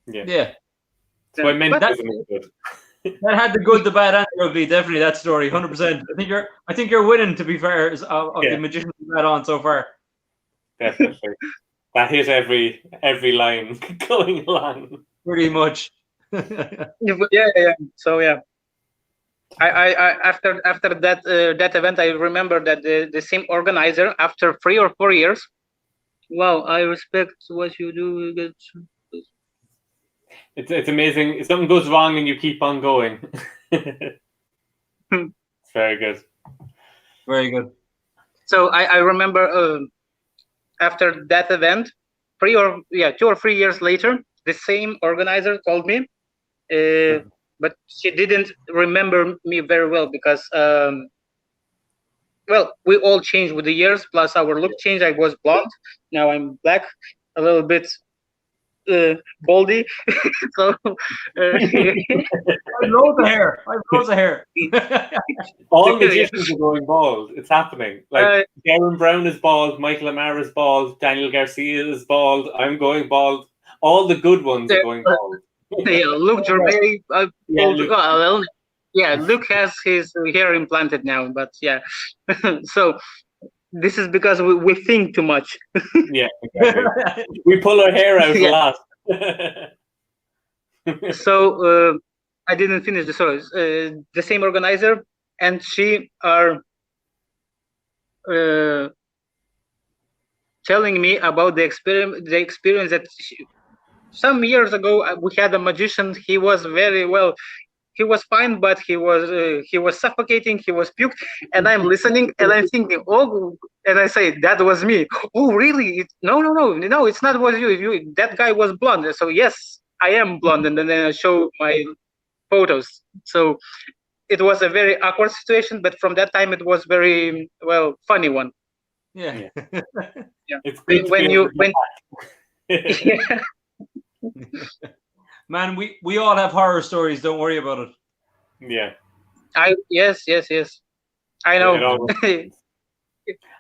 Yeah. That's why mentalism is good. That had the good, the bad, and the ugly. Definitely that story, 100%. I think you're winning. To be fair, of the magician you had on so far. Definitely, that hit every line going along. Pretty much. Yeah. So yeah, I after that event, I remember that the same organizer, after 3 or 4 years. Wow, I respect what you do. It's amazing. If something goes wrong and you keep on going. Very good. Very good. So I remember after that event, 2 or 3 years later, the same organizer called me, but she didn't remember me very well because, we all changed with the years. Plus, our look changed. I was blonde, now I'm black, a little bit baldy. So I have loads of hair. All magicians are going bald. It's happening. Like Darren Brown is bald, Michael Amara is bald, Daniel Garcia is bald. I'm going bald. All the good ones are going bald. Luke Gervais. Luke has his hair implanted now, but so this is because we think too much. Yeah, exactly. We pull our hair out a lot. So I didn't finish the story. The same organizer and she are telling me about the experience that some years ago we had a magician. He was very well. He was fine, but he was suffocating. He was puked, and I'm listening, and I'm thinking, oh, and I say that was me. Oh, really? No, it's not was you. That guy was blonde. So yes, I am blonde, and then I show my photos. So it was a very awkward situation, but from that time it was very funny one. Yeah. It's good when yeah. Man, we all have horror stories. Don't worry about it. Yeah. Yes. I know.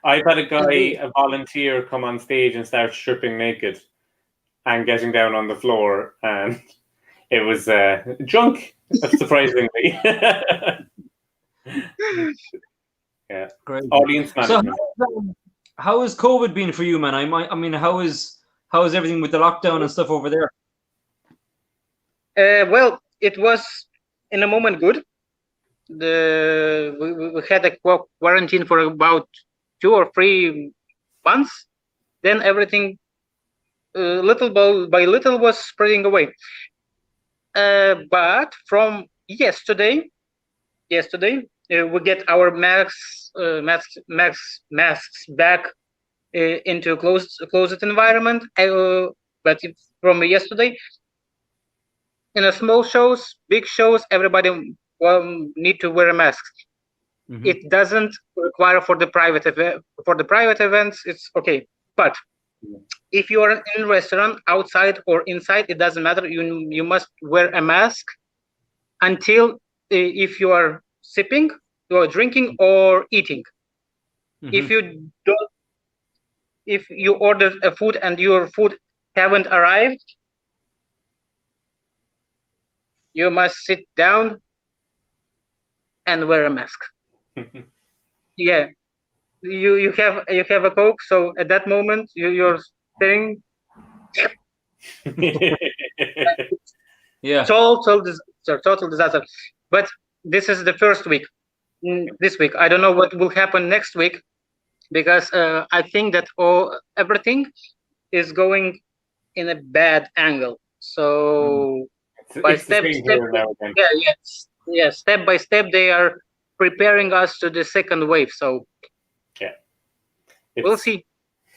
I've had a volunteer come on stage and start stripping naked and getting down on the floor, and it was drunk, surprisingly. Yeah. Great. Audience management. So, how has COVID been for you, man? I mean, how is everything with the lockdown and stuff over there? It was in a moment good. We had a quarantine for about 2 or 3 months. Then everything, little by little, was spreading away. But from yesterday, we get our masks back into a closed environment. But from yesterday, in a small shows, big shows, everybody need to wear a mask. Mm-hmm. It doesn't require for the private events. It's okay, but if you are in a restaurant, outside or inside, it doesn't matter. You must wear a mask until if you are sipping, you are drinking or eating. Mm-hmm. If you order a food and your food haven't arrived, you must sit down and wear a mask. Yeah, you have a Coke, so at that moment you're saying, yeah, total disaster. But this is the first week. This week, I don't know what will happen next week, because I think that everything is going in a bad angle. So step by step, they are preparing us to the second wave. So we'll see.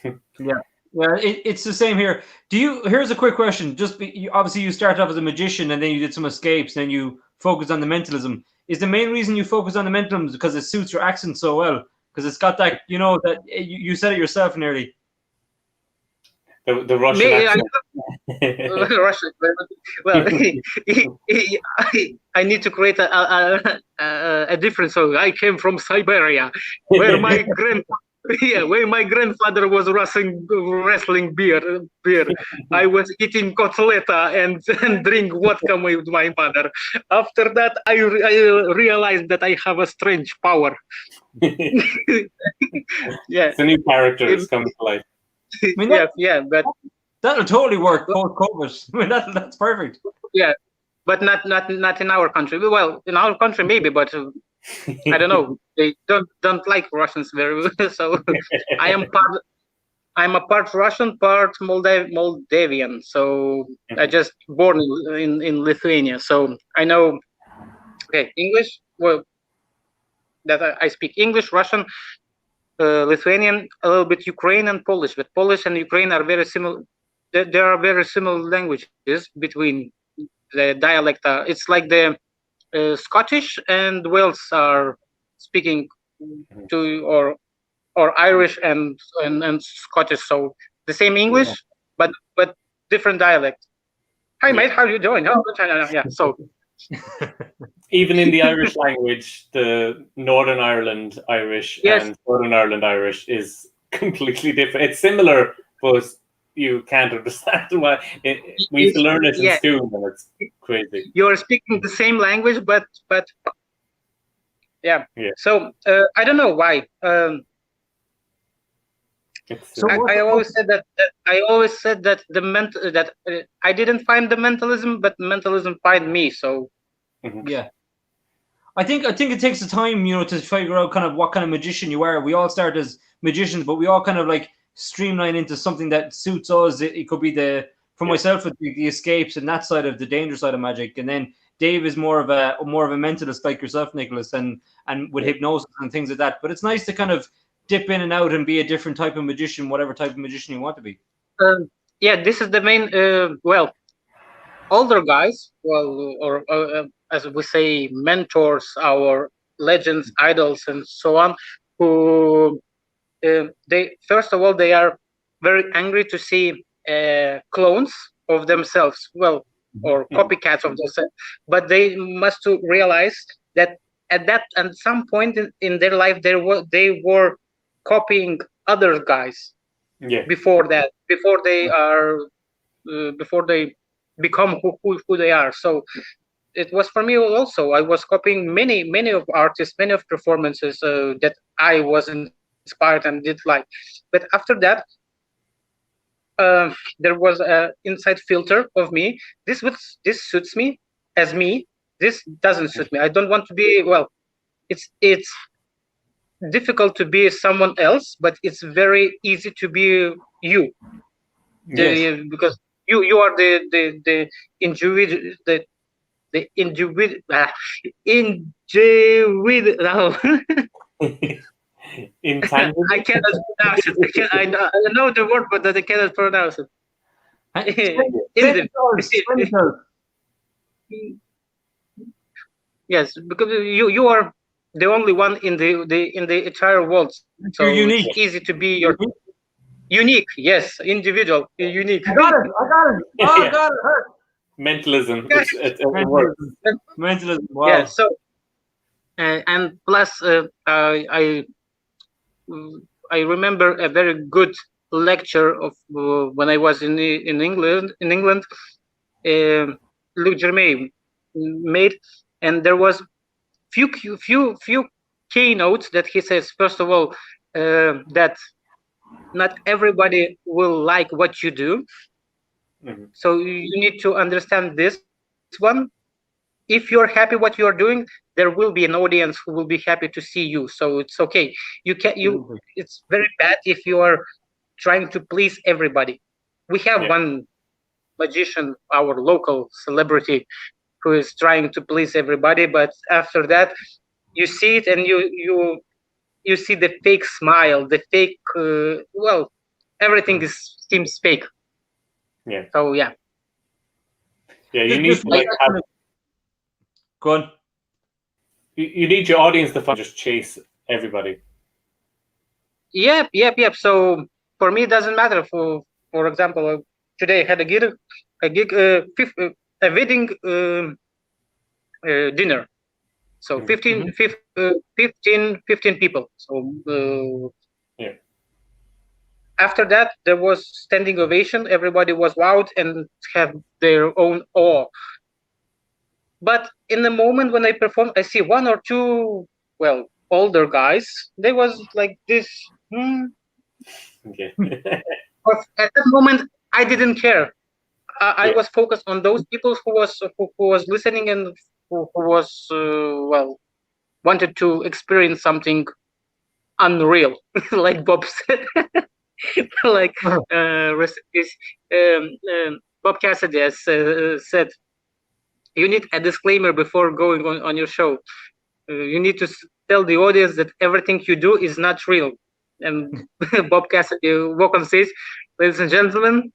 Yeah, it's the same here. Here's a quick question. Obviously you started off as a magician and then you did some escapes, then you focused on the mentalism. Is the main reason you focus on the mentalism because it suits your accent so well? Because it's got that, that you said it yourself nearly. The Russian accent. Russian. Well, I need to create a difference. So I came from Siberia, where my grandfather was wrestling beer. I was eating kotleta and drink vodka with my mother. After that, I realized that I have a strange power. Yeah, the new characters come to life. I mean, but that'll totally work post-COVID. I mean, that's perfect. Yeah, but not in our country. Well, in our country maybe, but I don't know. They don't like Russians very well. So I'm a part Russian, part Moldavian. So I just born in Lithuania. So I know English. Well, that I speak English, Russian, Lithuanian, a little bit Ukrainian, Polish, but Polish and Ukraine are very similar. There are very similar languages between the dialect. It's like the Scottish and Wales are speaking to, or Irish and Scottish, so the same English, but different dialect. Hi mate, how you doing? Oh, yeah. So even in the Irish language, the Northern Ireland Irish and Southern Ireland Irish is completely different. It's similar, but you can't understand why. We used to learn it in school, and it's crazy. You're speaking the same language, but yeah. So I don't know why. So I always said that I didn't find the mentalism, but mentalism find me. So yeah, I think it takes the time, to figure out kind of what kind of magician you are. We all start as magicians, but we all kind of like streamline into something that suits us. It could be for myself, with the escapes and that side of the danger side of magic, and then Dave is more of a mentalist like yourself, Nicholas, and with hypnosis and things like that. But it's nice to kind of dip in and out and be a different type of magician, whatever type of magician you want to be. This is the main. Older guys, or as we say, mentors, our legends, idols, and so on. Who they first of all they are very angry to see clones of themselves, or copycats of themselves. But they must to realize that at some point in their life they were copying other guys before they become who they are. So it was for me also. I was copying many of artists, many of performances that I was inspired and did like. But after that, there was an inside filter of me. This suits me as me. This doesn't suit me. I don't want to be. It's difficult to be someone else, but it's very easy to be you. Because you are the individual, the individual. Intangible. I cannot pronounce it. I know the word, but I cannot pronounce it. Yes, because you are the only one in the entire world. So you're unique. It's easy to be unique. Yes, individual, unique. I got it. Oh, I got it. Mentalism. It's a word. Mentalism. Wow. Yeah. So, and plus, I remember a very good lecture of when I was in England. Luc Germain made, and there was few keynotes that he says. First of all, that not everybody will like what you do. So you need to understand this one. If you're happy what you're doing, there will be an audience who will be happy to see you. So it's okay. It's very bad if you are trying to please everybody. We have one magician, our local celebrity, who is trying to please everybody, but after that you see it and you see the fake smile, the fake everything seems fake. So you need to go on. You need your audience to just chase everybody. Yep. So for me, it doesn't matter. For example, today I had a wedding dinner. So 15 people. So after that, there was standing ovation. Everybody was wowed and have their own awe. But in the moment when I performed, I see one or two, older guys. They was like this. But at that moment, I didn't care. I was focused on those people who was listening and who was wanted to experience something unreal, like Bob said. Like Bob Cassidy has said, you need a disclaimer before going on your show. You need to tell the audience that everything you do is not real. And Bob Cassidy walk on stage, ladies and gentlemen,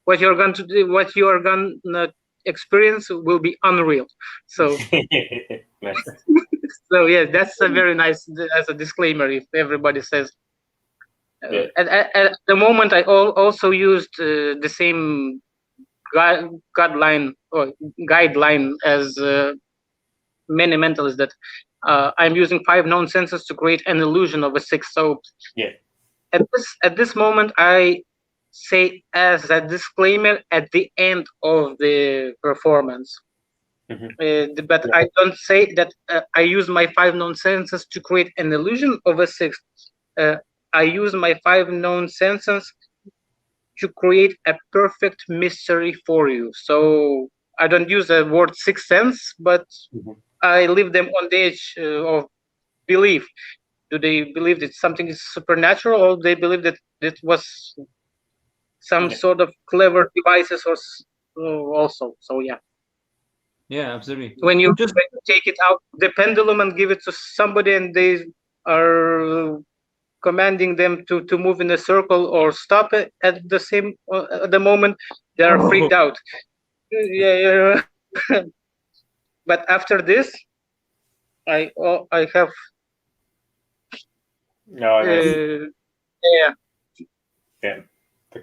what you are going to experience will be unreal. So, Nice. so yeah, that's a very nice as a disclaimer. If everybody says, at the moment, I also used the same guideline or guideline as many mentalists, that I'm using 5 known senses to create an illusion of a 6th. So at this moment, I say as a disclaimer at the end of the performance. But I don't say that I use my 5 known senses to create an illusion of a 6th. I use my 5 known senses to create a perfect mystery for you. So I don't use the word 6th sense, but I leave them on the edge of belief. Do they believe that something is supernatural, or they believe that it was some sort of clever devices or also? So yeah, absolutely. When you take it out the pendulum and give it to somebody, and they are commanding them to move in a circle or stop it at the moment, they are freaked out. Yeah. But after this, I have the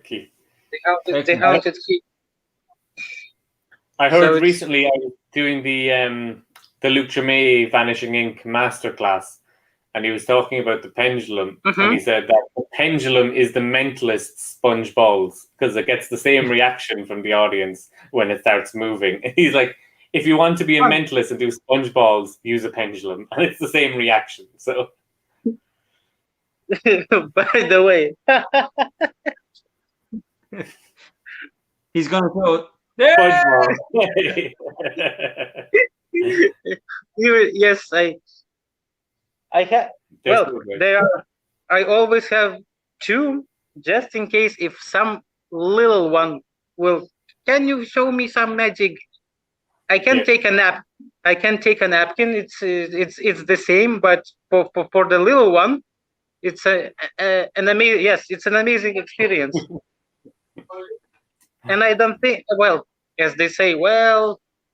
key. The haunted key. I heard recently I was doing the Luke Germain Vanishing Ink masterclass, and he was talking about the pendulum, and he said that the pendulum is the mentalist sponge balls, because it gets the same reaction from the audience when it starts moving. And he's like, if you want to be a mentalist and do sponge balls, use a pendulum, and it's the same reaction. So, by the way, he's gonna go. Yes, I have. Well, they are. I always have 2, just in case if some little one will. Can you show me some magic? I can take a nap. I can take a napkin. It's the same, but for the little one, it's an amazing. Yes, it's an amazing experience. And I don't think, well, as they say,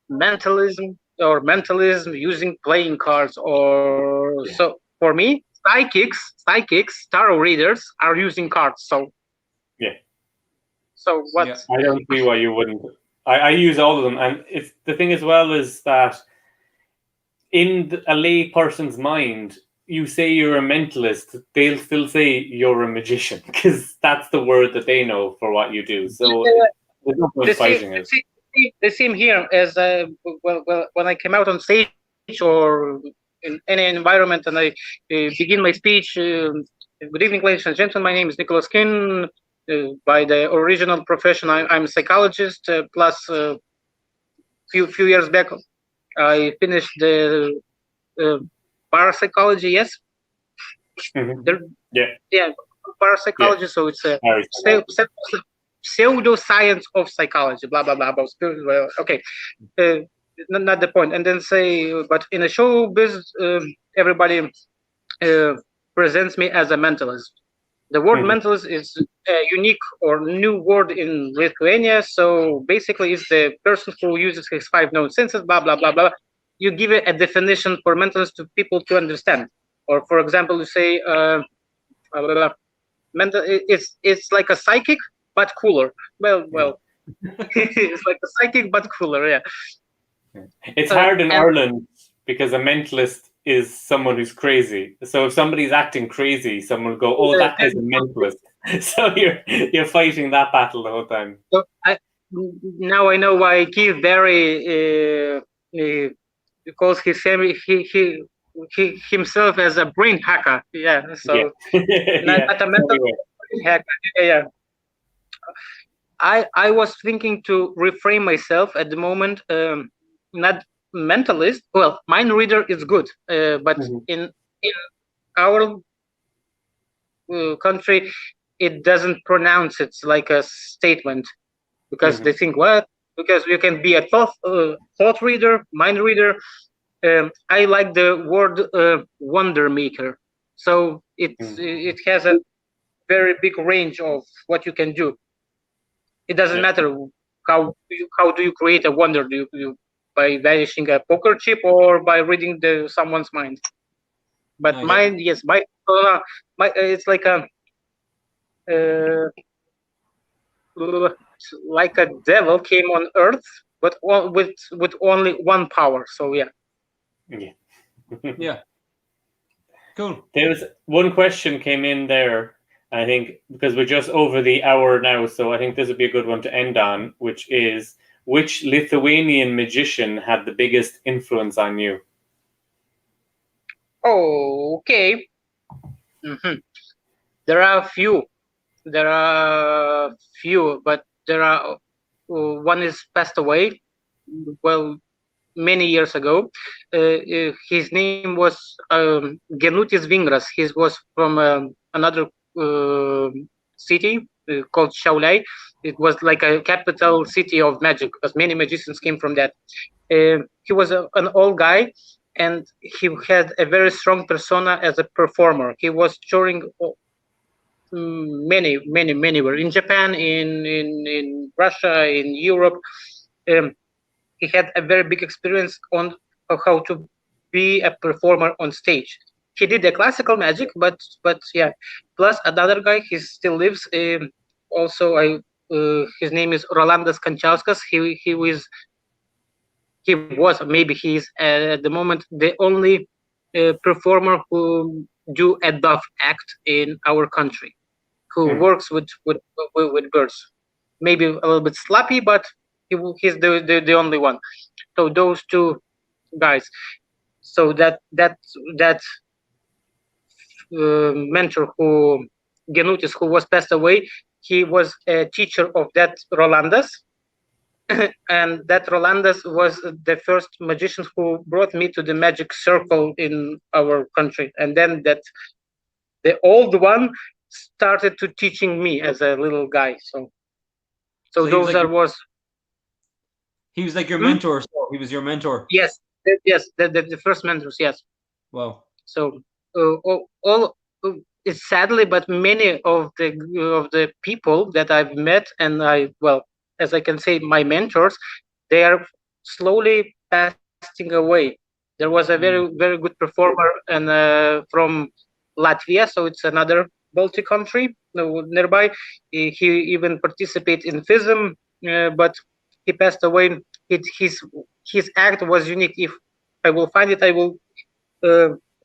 mentalism using playing cards, or so. For me, psychics, tarot readers are using cards. So So what? Yeah. I don't see why you wouldn't. I use all of them, and it's the thing as well is that in a lay person's mind, you say you're a mentalist, they'll still say you're a magician, because that's the word that they know for what you do. So there's no point fighting it. The same here as well, when I came out on stage or in any environment, and I begin my speech. Good evening, ladies and gentlemen. My name is Nicholas Kin. By the original profession, I'm a psychologist. Plus, few years back, I finished the parapsychology. Yes. Yeah. Parapsychology. So it's a pseudoscience of psychology. Blah blah blah. About well, okay. Not the point. And then say, but in a showbiz, everybody presents me as a mentalist. The word mentalist is a unique or new word in Lithuania. So basically, it's the person who uses his 5 known senses. Blah blah blah blah. You give it a definition for mentalist to people to understand. Or for example, you say, mental. It's like a psychic but cooler. Well, it's like a psychic but cooler. Yeah. It's hard in Ireland because a mentalist is someone who's crazy. So if somebody's acting crazy, someone will go, "Oh, that guy's a mentalist." So you're fighting that battle the whole time. So now I know why Keith Barry calls himself as a brain hacker. Yeah. So not a mental hacker. Yeah. I was thinking to reframe myself at the moment. Not mentalist. Well, mind reader is good, but in our country, it doesn't pronounce it like a statement, because they think, what? Because you can be a thought reader, mind reader. I like the word wonder maker. So it has a very big range of what you can do. It doesn't matter how do you create a wonder. Do you by vanishing a poker chip or by reading someone's mind? But mine, yes, my it's like a like a devil came on Earth, but with only one power. So yeah. Yeah. Cool. There's one question came in there, I think, because we're just over the hour now, so I think this would be a good one to end on, which is, which Lithuanian magician had the biggest influence on you? Oh, okay. There are a few. But there are one is passed away. Well, many years ago. His name was Genutis Vingras. He was from another city called Šiauliai. It was like a capital city of magic because many magicians came from that. He was an old guy, and he had a very strong persona as a performer. He was touring many were in Japan, in Russia, in Europe. He had a very big experience on how to be a performer on stage. He did the classical magic, but yeah. Plus another guy, he still lives. Also, his name is Rolandas Kančiauskas. He was maybe he is at the moment the only performer who do a dove act in our country, who works with birds. Maybe a little bit sloppy, but he's the only one. So those two guys. So that mentor who Genutis, who was passed away, he was a teacher of that Rolandas, and that Rolandas was the first magician who brought me to the magic circle in our country, and then that the old one started to teaching me as a little guy. So those he was like your mentor. So he was your mentor. Yes, the first mentors. Yes. Wow. So all it's sadly, but many of the people that I've met, and as I can say, my mentors, they are slowly passing away. There was a very good performer and from Latvia, so it's another Baltic country nearby. He even participated in FISM, but he passed away. His act was unique. If I will find it, I will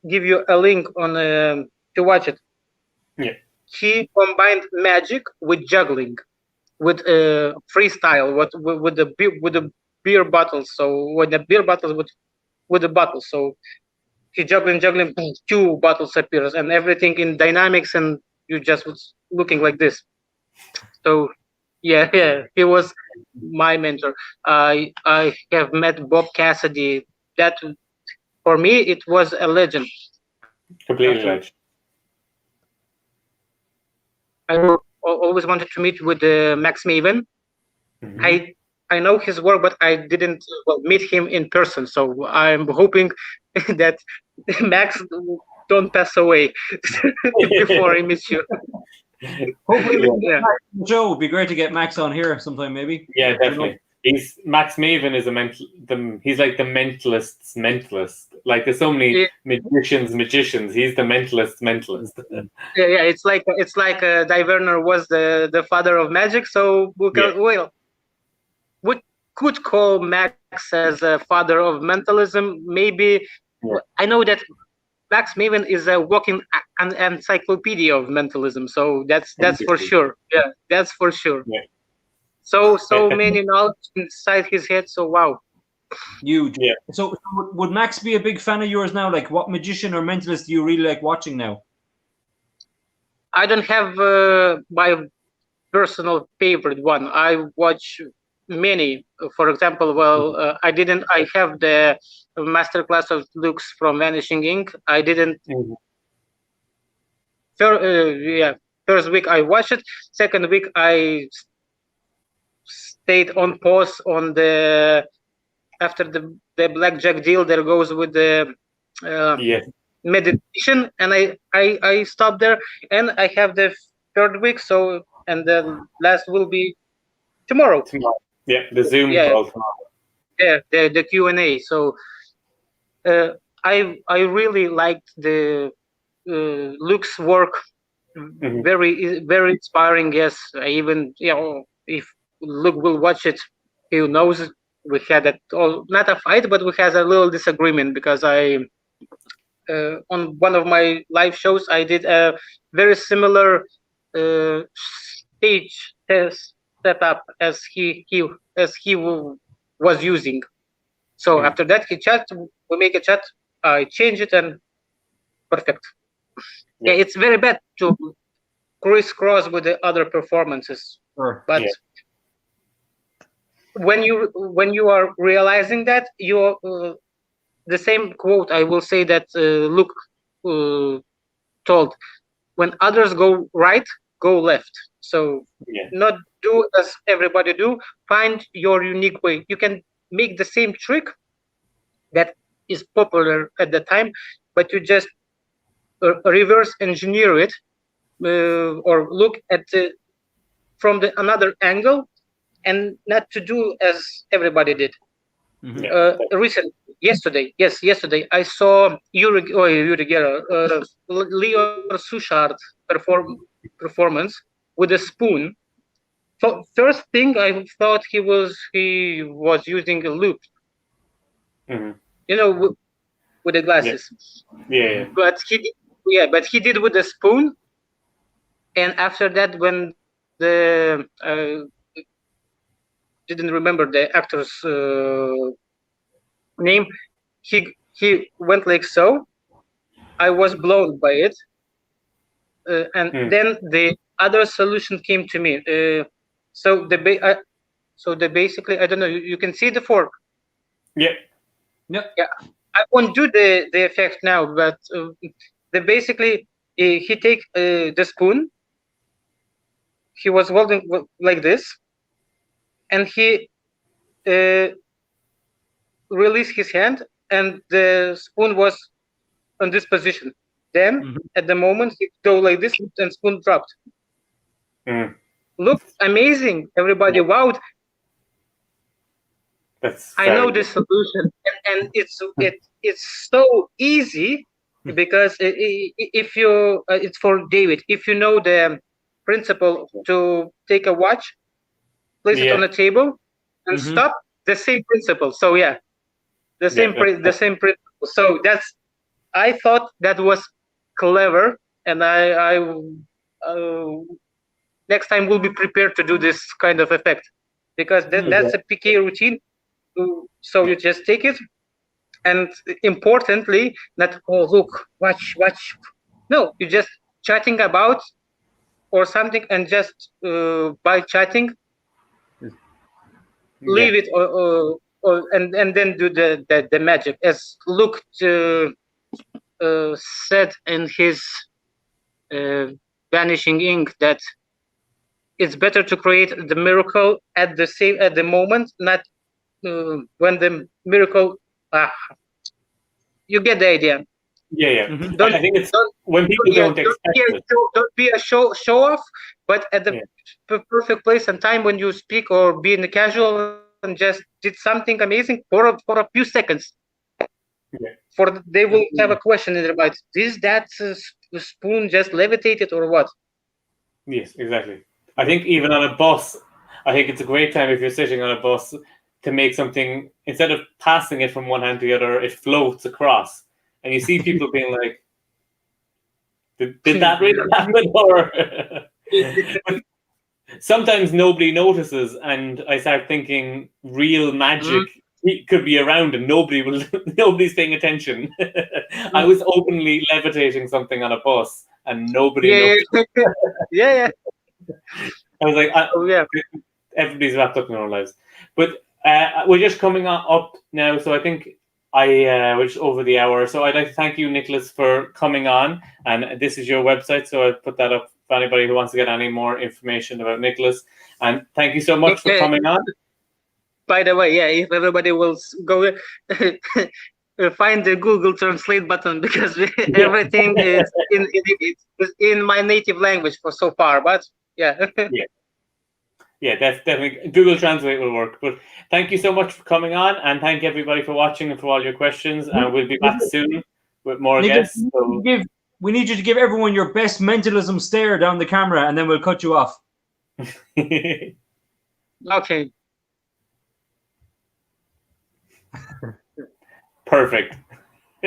give you a link on to watch it. Yeah. He combined magic with juggling, with freestyle, with the beer bottles. So when the beer bottles with the bottles, so he juggling, 2 bottles appears, and everything in dynamics, and you just was looking like this. So yeah, he was my mentor. I have met Bob Cassidy. That for me it was a legend. Completely legend. I always wanted to meet with Max Maven. I know his work, but I didn't meet him in person. So I'm hoping that Max don't pass away before I meet you. Hopefully, Joe, would be great to get Max on here sometime, maybe. Yeah, definitely. Max Maven is he's like the mentalist's mentalist. Like there's so many magicians. He's the mentalist's mentalist. Yeah, it's like Dai Werner was the father of magic. So we could call Max as a father of mentalism. Maybe I know that Max Maven is a walking encyclopedia of mentalism. So that's for sure. Yeah, that's for sure. Yeah. So many knowledge inside his head. So wow. Huge. Yeah. So would Max be a big fan of yours now? Like, what magician or mentalist do you really like watching now? I don't have my personal favorite one. I watch many. For example, I have the masterclass of Lux from Vanishing Ink. I didn't. First week I watched it. Second week I stayed on pause on the after the blackjack deal. There goes with the meditation, and I stopped there, and I have the third week. So, and the last will be tomorrow. Yeah, the Zoom call tomorrow. Yeah, the Q&A. So I really liked the Luke's work. Very inspiring. Yes, I even if Luke will watch it, he knows we had not a fight, but we had a little disagreement because I on one of my live shows I did a very similar stage test setup as he was using. So after that, we make a chat, I change it, and perfect. Yeah, it's very bad to crisscross with the other performances. Sure. But when you are realizing that, you the same quote I will say that Luke told: when others go right, go left. So not do as everybody do. Find your unique way. You can make the same trick that is popular at the time, but you just reverse engineer it or look at from another angle, and not to do as everybody did. Yesterday I saw Yuri Gellar, Leo Suchard performance with a spoon. So first thing I thought he was using a loop, with the glasses. But he did with the spoon. And after that, when the didn't remember the actor's name, he went like so. I was blown by it, and then the other solution came to me. So basically, I don't know. You can see the fork. Yeah. I won't do the effect now, but basically he take the spoon. He was holding like this, and he released his hand, and the spoon was on this position. Then, at the moment, he go like this, and spoon dropped. Look, amazing! Everybody, wowed. I know the solution, and it's so easy because if you it's for David. If you know the principle to take a watch, place it on the table, and stop, the same principle. So the same principle. So I thought that was clever, and I next time will be prepared to do this kind of effect, because that's a PK routine. So you just take it, and importantly, not look, watch. No, you just chatting about or something, and just by chatting, leave it and then do the magic, as Luke said in his Vanishing Ink, that it's better to create the miracle at the moment, not when the miracle. You get the idea. I think it's when people don't expect it. Don't be a show off, but at the perfect place and time when you speak or be in the casual and just did something amazing for a few seconds. They will have a question in their mind: is that spoon just levitated or what? Yes, exactly. I think even on a bus, I think it's a great time if you're sitting on a bus to make something, instead of passing it from one hand to the other, it floats across. And you see people being like, did that really happen? Or sometimes nobody notices, and I start thinking real magic could be around and nobody's paying attention. I was openly levitating something on a bus and nobody noticed. I was like, everybody's wrapped up in their own lives. But we're just coming up now, so I think we're just over the hour. So I'd like to thank you, Nicholas, for coming on. And this is your website, so I'll put that up for anybody who wants to get any more information about Nicholas. And thank you so much for coming on. By the way, if everybody will go, find the Google Translate button because everything is in my native language for so far. But yeah. Yeah, that's definitely Google Translate will work. But thank you so much for coming on, and thank everybody for watching and for all your questions. And we'll be back soon with more guests. We need you to give everyone your best mentalism stare down the camera, and then we'll cut you off. Okay. Perfect.